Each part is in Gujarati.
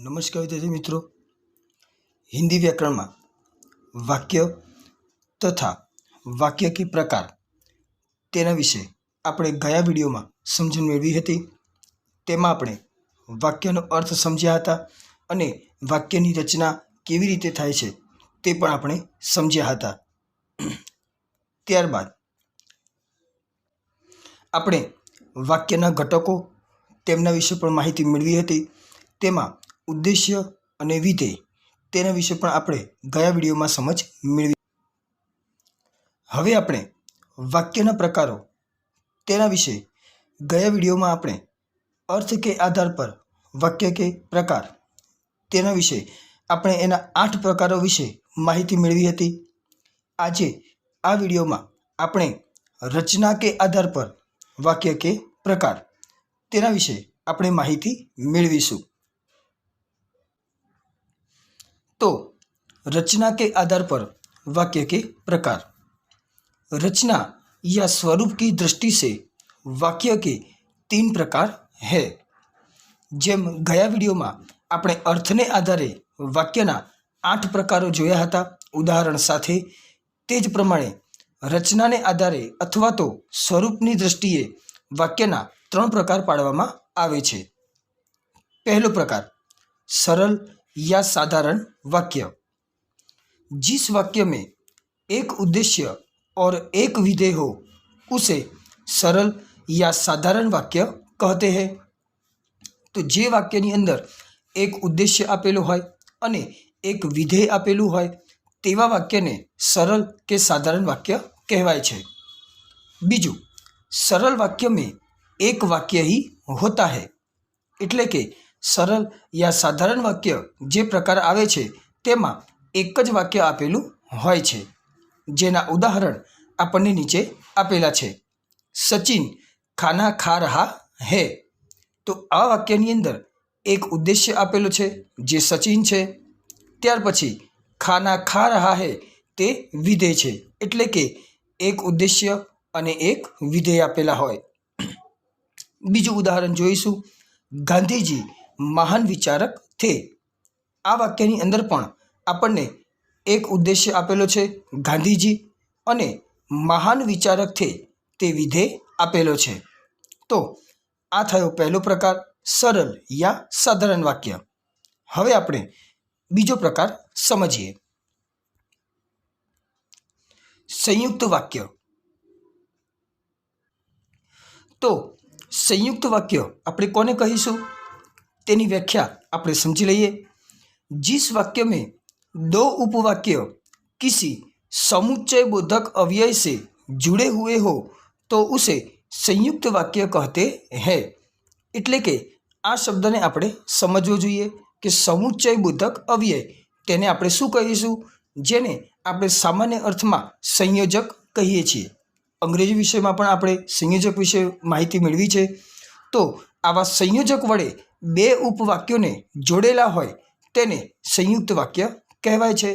नमस्कार विद्यार्थी मित्रों, हिंदी व्याकरण में वाक्य तथा वाक्य के प्रकार तेना विषे આપણે ગયા વિડીયોમાં સમજણ મેળવી હતી। તેમાં આપણે વાક્યનો અર્થ સમજ્યા હતા અને વાક્યની રચના કેવી રીતે થાય છે તે પણ આપણે સમજ્યા હતા। ત્યારબાદ આપણે વાક્યના ઘટકો તેમના વિશે પણ માહિતી મેળવી હતી। તેમાં ઉદ્દેશ્ય અને વિધેય તેના વિશે પણ આપણે ગયા વિડીયોમાં સમજ મેળવી। હવે આપણે વાક્યના પ્રકારો તેના વિશે ગયા વિડીયોમાં આપણે अर्थ के आधार पर वाक्य के प्रकार तेना विषे आपणे एना 8 प्रकारों विषे माहिती मेळवी हती। आजे आ विडियो में आपणे रचना के आधार पर वाक्य के प्रकार तेना विषे आपणे माहिती मेळवीशुं। तो रचना के आधार पर वाक्य के प्रकार। रचना या स्वरूप की दृष्टि से वाक्य के 3 प्रकार है। जेम गया वीडियो में आपणे अर्थ ने आधारे वाक्यना 8 प्रकारों जोया हता उदाहरण साथे। तेज प्रमाणे रचना ने आधारे अथवा तो स्वरूपनी दृष्टिए वाक्यना 3 प्रकार पाडवामां आवे छे। पहलो प्रकार सरल या साधारण वाक्य। जिस वाक्य में एक उद्देश्य और एक विधेय हो उसे सरल या साधारण वाक्य कहते हैं। तो जे वाक्यनी अंदर एक उद्देश्य आपेलो होय अने एक विधेय आपेलू होय तेवा वाक्यने सरल के साधारण वाक्य कहवाय छे। बीजू, सरल वाक्य में एक वाक्य ही होता है, एटले के सरल या साधारण वाक्य जे प्रकार आवे छे तेमां एक ज वाक्य आपेलू होय छे। जेना उदाहरण आपणे नीचे आपेला छे। सचिन खाना खा रहा है। तो आ वाक्यनी अंदर एक उद्देश्य आपेलो छे जे सचिन छे। त्यार पछी खाना खा रहा है ते विधेय छे, एटले के एक उद्देश्य अने एक विधेय आपेला होय। बीजું उदाहरण जोईशुं, गांधीजी महान विचारक थे। आ वाक्यनी अंदर पण आपणने एक उद्देश्य आपेलो छे गांधीजी अने महान विचारक थे ते विधेय आपेलो छे। तो आ थयो पहलो प्रकार सरल या साधारण वाक्य। हवे आपणे बीजो प्रकार समझीए, संयुक्त वाक्य। तो संयुक्त वाक्य आपणे कोने कहीशुं तेनी व्याख्या आपणे समझी लईए। जिस वाक्य में 2 उपवाक्य किसी समुच्चय बोधक अव्यय से जुड़े हुए हो तो उसे संयुक्त वाक्य कहते हैं। एटले के आ शब्द ने आपणे समझवो जोईए कि समुच्चय बोधक अव्यय तेने आपणे शुं कहीशुं, जेने आपणे सामान्य अर्थ में संयोजक कहीए छीए। अंग्रेजी विषय में पण आपणे संयोजक विषे माहिती मेळवी छे। तो आवा संयोजक वडे 2 उपवाक्योने जोड़ेला होय तेने संयुक्त वाक्य कहेवाय छे।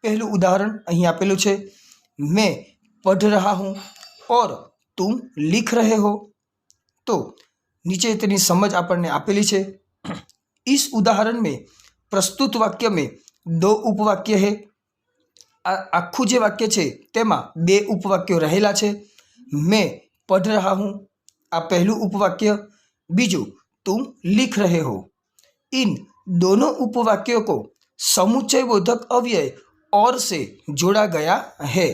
पहलू उदाहरण अहीं आपेलुं छे, मैं पढ़ रहा हूँ और तुम लिख रहे हो। तो नीचे तेनी समझ आपने आपेली छे। इस उदाहरण में प्रस्तुत वाक्य में 2 उपवाक्य है। आखू जे वाक्य छे तेमां 2 उपवाक्यों रहेला छे। मैं पढ़ रहा हूँ आ पहलू उपवाक्य, बीजू तुम लिख रहे हो। इन दोनों उपवाक्यों को समुच्चय बोधक अव्यय और से जोड़ा गया है,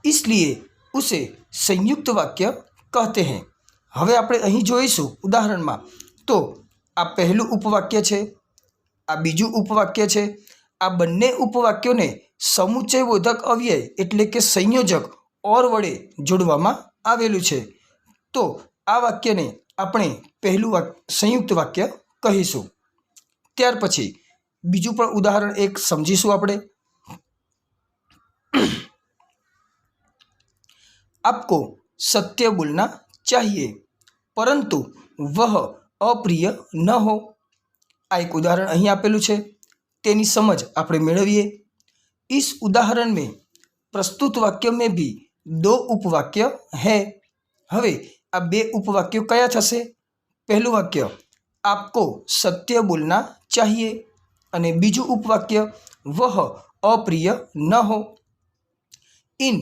इसलिए उसे संयुक्त वाक्य कहते हैं। हवे आपणे अहीं जोईशुं उदाहरण में। तो आ पहलू उपवाक्य छे, आ बीजू उपवाक्य छे। आ बंने उपवाक्यों ने समुच्चय बोधक अव्यय एटले के संयोजक और वडे जोड़वामां आवेलुं छे। तो आ वाक्य ने आपणे पहलू संयुक्त वाक्य कहीशुं। त्यार पछी बीजू पण उदाहरण एक समजीशुं आपणे। आपको सत्य बोलना चाहिए परंतु वह अप्रिय न हो। आ एक उदाहरण अहीं आपेलुं छे, तेनी समझ आपणे मेळवीए। इस उदाहरण में प्रस्तुत वाक्य में भी 2 उपवाक्य है। हवे आ 2 उपवाक्यों कया थशे? पहलू वाक्य, आपको सत्य बोलना चाहिए। અને બીજું ઉપવાક્ય वह अप्रिय न हो। इन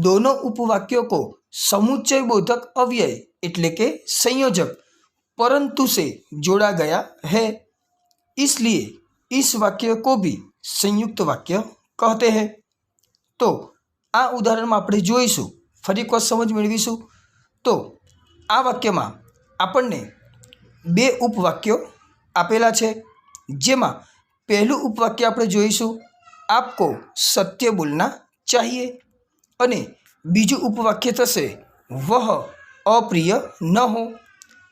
दोनों उपवाक्यों को समुच्चय बोधक अव्यय એટલે કે संयोजक परंतु से जोड़ा गया है, इसलिए इस वाक्य को भी संयुक्त वाक्य कहते हैं। तो आ उदाहरण में આપણે જોઈશું, ફરી એક વાર સમજ મેળવીશું। તો આ વાક્યમાં આપણને બે ઉપવાક્યો આપેલા છે, જેમાં પહેલું ઉપવાક્ય આપણે જોઈશું आपको सत्य बोलना चाहिए અને બીજું ઉપવાક્ય થશે वह अप्रिय न हो।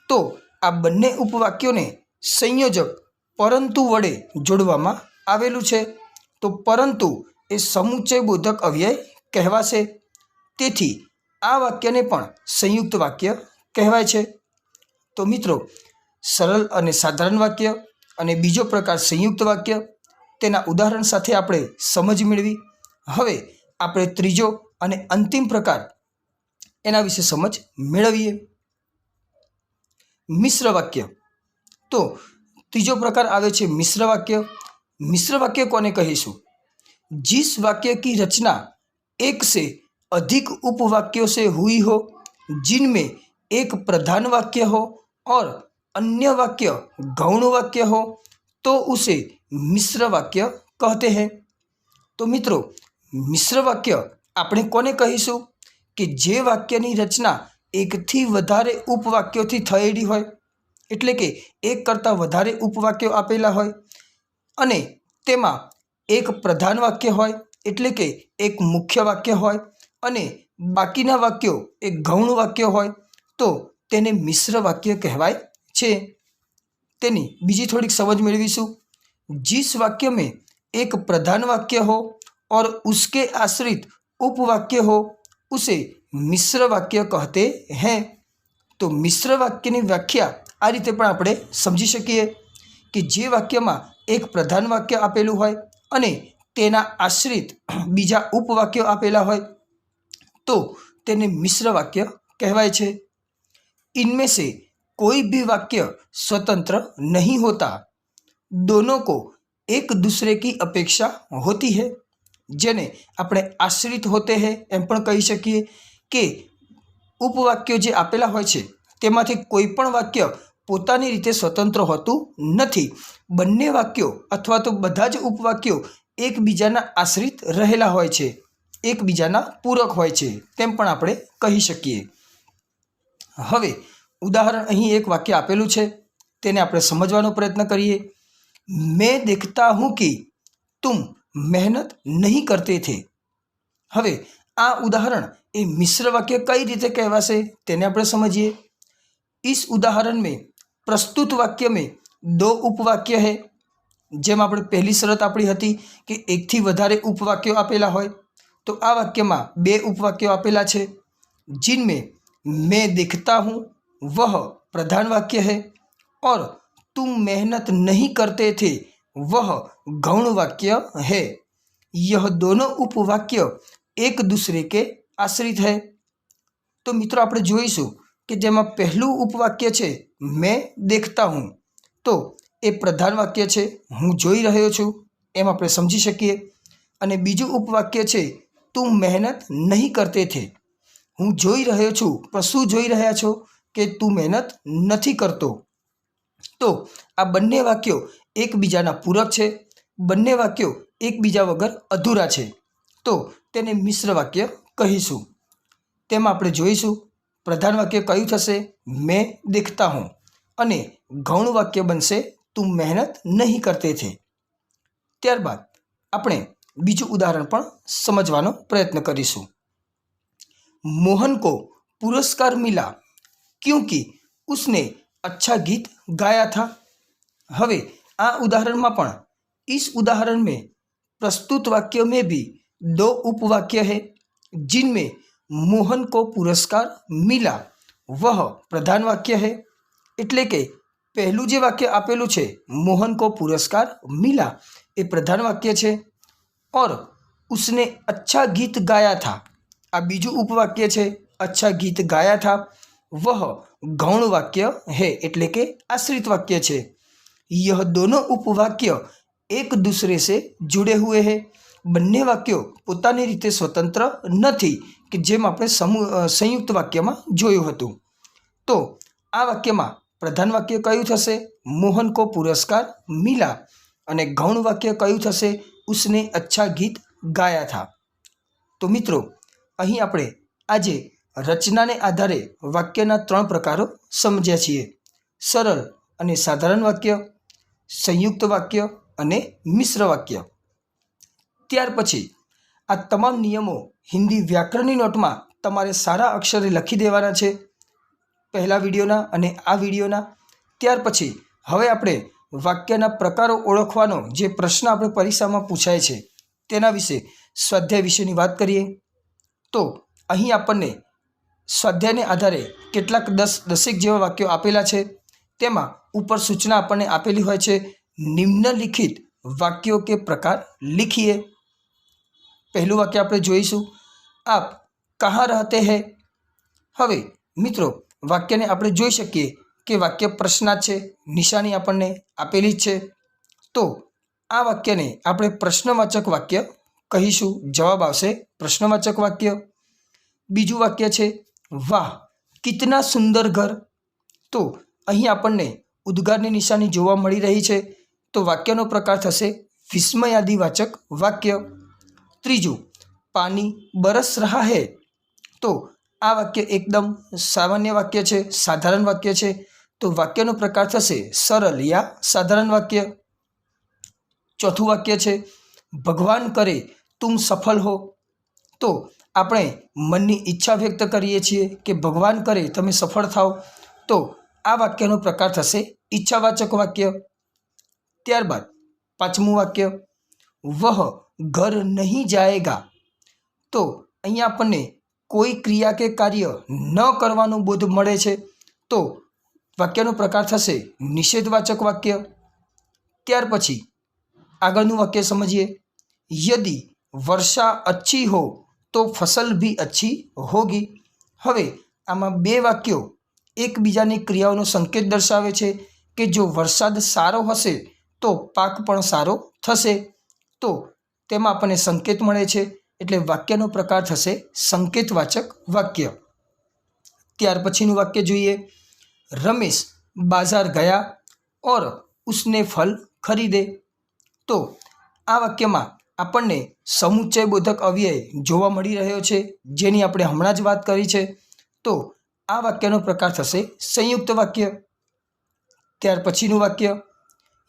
तो આ બંને ઉપવાક્યોને સંયોજક પરંતુ વડે જોડવામાં આવેલું છે। તો પરંતુ એ સમુચ્ચય બોધક અવ્યય કહેવાશે, તેથી આ વાક્યને પણ સંયુક્ત વાક્ય કહેવાય છે। તો મિત્રો, સરળ અને સાધારણ વાક્ય અને બીજો પ્રકાર સંયુક્ત વાક્ય, તેના ઉદાહરણ સાથે આપણે સમજ મેળવી। હવે આપણે ત્રીજો અને અંતિમ પ્રકાર એના વિશે સમજ મેળવીએ। મિશ્ર વાક્ય। તો ત્રીજો પ્રકાર આવે છે મિશ્ર વાક્ય। मिश्र वाक्य कोने कहीशु? जिस वाक्य की रचना एक से अधिक उपवाक्यों से हुई हो, जिनमें एक प्रधान वाक्य हो और अन्य वाक्य गौण वाक्य हो, तो उसे मिश्र वाक्य कहते हैं। तो मित्रों, मिश्र वाक्य આપણે કોને કહીશું કે જે વાક્યની રચના એકથી વધારે ઉપવાક્યોથી થયેલી હોય, એટલે કે એક કરતાં વધારે ઉપવાક્યો આપેલા હોય અને તેમાં એક પ્રધાન વાક્ય હોય, એટલે કે એક મુખ્ય વાક્ય હોય અને બાકીના વાક્યો એક ગૌણ વાક્ય હોય, તો તેને મિશ્ર વાક્ય કહેવાય છે। તેની બીજી થોડીક સમજ મેળવીશું। जिस वाक्य में एक प्रधान वाक्य हो और उसके आश्रित उपवाक्य हो, उसे मिश्र वाक्य कहते हैं। तो मिश्र वाक्यની વ્યાખ્યા આ રીતે પણ આપણે સમજી શકીએ કે જે વાક્યમાં એક પ્રધાન વાક્ય આપેલું હોય અને તેના આશ્રિત બીજા ઉપવાક્યો આપેલા હોય, તો તેને મિશ્ર વાક્ય કહેવાય છે। इनमें से कोई भी वाक्य स्वतंत्र नहीं होता, दोनों को एक दूसरे की अपेक्षा होती है। जेने આપણે આશ્રિત હોતે હે એમ પણ કહી શકીએ કે ઉપવાક્યો જે આપેલા હોય છે તેમાંથી કોઈ પણ વાક્ય પોતાની રીતે સ્વતંત્ર હોતું નથી। બંને વાક્યો અથવા તો બધા જ ઉપવાક્યો એકબીજાના આશ્રિત રહેલા હોય છે, એકબીજાના પૂરક હોય છે તેમ પણ આપણે કહી શકીએ। હવે ઉદાહરણ અહીં એક વાક્ય આપેલું છે, તેને આપણે સમજવાનો પ્રયત્ન કરીએ। मैं देखता हूँ कि तुम मेहनत नहीं करते थे। હવે આ ઉદાહરણ એ મિશ્ર વાક્ય કઈ રીતે કહેવાશે તેને આપણે સમજીએ। इस उदाहरण में प्रस्तुत वाक्य में दो उपवाक्य है। જેમ આપણે પહેલી શરત આપણી હતી કે એકથી વધારે ઉપવાક્યો આપેલા હોય, તો આ વાક્યમાં બે ઉપવાક્યો આપેલા છે। जिनमें मैं देखता हूँ वह प्रधान वाक्य है और तुम मेहनत नहीं करते थे वह गौण वाक्य है। यह दोनों उपवाक्य एक दूसरे के आश्रित है। तो मित्रों, આપણે જોઈશું કે જેમાં પહેલું ઉપવાક્ય છે मैं देखता हूँ, તો એ પ્રધાન વાક્ય છે, હું જોઈ રહ્યો છું એમ આપણે સમજી શકીએ। અને બીજું ઉપવાક્ય છે तुम मेहनत नहीं करते थे, હું જોઈ રહ્યો છું પણ શું જોઈ રહ્યા છો કે તું મહેનત નથી કરતો। તો આ બંને વાક્યો એકબીજાના પૂરક છે, બંને વાક્યો એકબીજા વગર અધૂરા છે, તો તેને મિશ્ર વાક્ય કહીશું। તેમાં આપણે જોઈશું પ્રધાન વાક્ય કયું થશે? मैं देखता हूँ અને ગૌણ વાક્ય બનશે तुम मेहनत नहीं करते थे। ત્યારબાદ આપણે બીજું ઉદાહરણ પણ સમજવાનો પ્રયત્ન કરીશું। मोहन को पुरस्कार मिला क्योंकि उसने अच्छा गीत गाया था। હવે આ ઉદાહરણમાં પણ इस उदाहरण में प्रस्तुत वाक्य में भी दो उपवाक्य है, जिनमें मोहन को पुरस्कार मिला वह प्रधान वाक्य है। એટલે કે પહેલું જે વાક્ય આપેલું છે मोहन को पुरस्कार मिला એ પ્રધાન વાક્ય છે और उसने अच्छा गीत गाया था, આ બીજું ઉપવાક્ય છે अच्छा गीत गाया था, वह गौण वाक्य है એટલે કે आश्रित वाक्य છે। यह दोनों उपवाक्य एक दूसरे से जुड़े हुए हैं। બંને વાક્યો પોતાની રીતે સ્વતંત્ર નથી કે જેમ આપણે સંયુક્ત વાક્યમાં જોયું હતું। તો આ વાક્યમાં પ્રધાન વાક્ય કયું થશે? મોહન કો પુરસ્કાર મિલા। અને ગૌણ વાક્ય કયું થશે? उसने अच्छा गीत गाया था। તો મિત્રો અહીં આપણે આજે રચનાને આધારે વાક્યના 3 પ્રકારો સમજ્યા છીએ: સરળ અને સાધારણ વાક્ય, સંયુક્ત વાક્ય અને મિશ્ર વાક્ય। ત્યાર પછી આ તમામ નિયમો હિન્દી વ્યાકરણની નોટમાં તમારે સારા અક્ષરે લખી દેવાના છે, પહેલા વિડીયોના અને આ વિડીયોના। ત્યાર પછી હવે આપણે વાક્યના પ્રકારો ઓળખવાનો જે પ્રશ્ન આપણે પરીક્ષામાં પૂછાય છે તેના વિશે સ્વાધ્યાય વિશેની વાત કરીએ। તો અહીં આપણને સ્વાધ્યાયને આધારે કેટલાક 10 જેવા વાક્યો આપેલા છે। તેમાં ઉપર સૂચના આપણને આપેલી હોય છે, નિમ્નલિખિત વાક્યો કે પ્રકાર लिखिए। પહેલું વાક્ય આપણે જોઈશું, આપ કહાં રહતે હૈ। હવે મિત્રો વાક્યને આપણે જોઈ શકીએ કે વાક્ય પ્રશ્નાર્થ છે, નિશાની આપણને આપેલી જ છે। તો આ વાક્યને આપણે પ્રશ્નવાચક વાક્ય કહીશું, જવાબ આવશે પ્રશ્નવાચક વાક્ય। બીજું વાક્ય છે, વાહ કિતના સુંદર ઘર। તો અહીં આપણને ઉદ્ગારની નિશાની જોવા મળી રહી છે, તો વાક્યનો પ્રકાર થશે વિસ્મયાદિવાચક વાક્ય। ત્રીજું, પાણી બરસ રહા હૈ। તો આ વાક્ય એકદમ સામાન્ય વાક્ય છે, સાધારણ વાક્ય છે, તો વાક્યનો પ્રકાર થશે સરળ યા સાધારણ વાક્ય। ચોથું વાક્ય છે, ભગવાન કરે તુમ સફળ હો। તો આપણે મનની ઈચ્છા વ્યક્ત કરીએ છીએ કે ભગવાન કરે તમે સફળ થાઓ, તો આ વાક્યનો પ્રકાર થશે ઈચ્છાવાચક વાક્ય। ત્યારબાદ પાંચમું વાક્ય, વહ ઘર નહીં જાયેગા। તો અહીંયા આપણને કોઈ ક્રિયા કે કાર્ય ન કરવાનો બોધ મળે છે, તો વાક્યનો પ્રકાર થશે નિષેધવાચક વાક્ય। ત્યાર પછી આગળનું વાક્ય સમજીએ, યદि वर्षा अच्छी हो तो फसल भी अच्छी होगी। હવે આમાં બે વાક્યો એકબીજાની ક્રિયાઓનો સંકેત દર્શાવે છે કે જો વરસાદ સારો હશે તો પાક પણ સારો થશે, તો તેમાં આપણને સંકેત મળે છે એટલે વાક્યનો પ્રકાર થશે સંકેતવાચક વાક્ય। ત્યાર પછીનું વાક્ય જોઈએ, રમેશ બાजार गया और उसने फल खरीदे। તો આ વાક્યમાં આપણને સમુચ્ચય બોધક અવ્યય જોવા મળી રહ્યો છે, જેની આપણે હમણાં જ વાત કરી છે, તો આ વાક્યનો પ્રકાર થશે સંયુક્ત વાક્ય। ત્યાર પછીનું વાક્ય,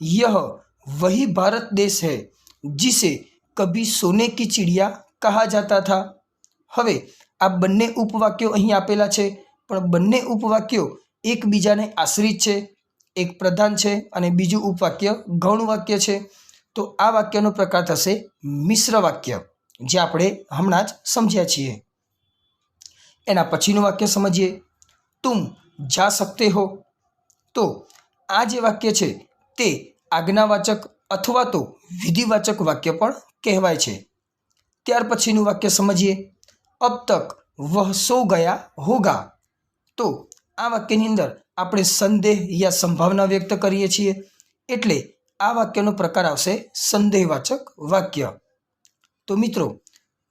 यह वही भारत देश है जिसे कभी सोने की चिड़िया कहा जाता था। હવે આ બંને ઉપવાક્યો અહીં આપેલા છે, પણ બંને ઉપવાક્યો એકબીજાને આશ્રિત છે, એક પ્રધાન છે અને બીજું ઉપવાક્ય ગૌણ વાક્ય છે, તો આ વાક્યનો પ્રકાર થશે મિશ્ર વાક્ય, જે આપણે હમણાં જ સમજ્યા છીએ। એના પછીનું વાક્ય સમજીએ, તુમ જા સકતે હો। તો આ જે વાક્ય છે તે આજ્ઞાવાચક અથવા તો વિધિવાચક વાક્ય પણ કહેવાય છે। ત્યાર પછીનું વાક્ય સમજીએ, અબ તક વહ સો ગયા હોગા। તો આ વાક્યની અંદર આપણે સંદેહ યા સંભાવના વ્યક્ત કરીએ છીએ, એટલે આ વાક્યનો પ્રકાર આવશે સંદેહવાચક વાક્ય। તો મિત્રો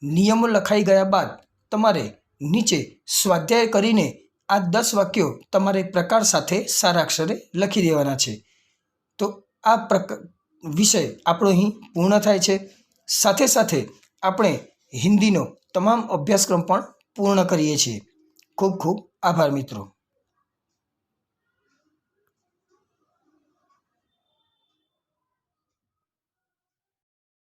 નિયમો લખાઈ ગયા બાદ તમારે નીચે સ્વાધ્યાય કરીને આ 10 વાક્યો તમારે પ્રકાર સાથે સારા અક્ષરે લખી દેવાના છે। તો આ વિષય આપણો અહીં પૂર્ણ થાય છે। સાથે સાથે આપણે હિન્દીનો તમામ અભ્યાસક્રમ પણ પૂર્ણ કરીએ છીએ। ખૂબ ખૂબ આભાર મિત્રો।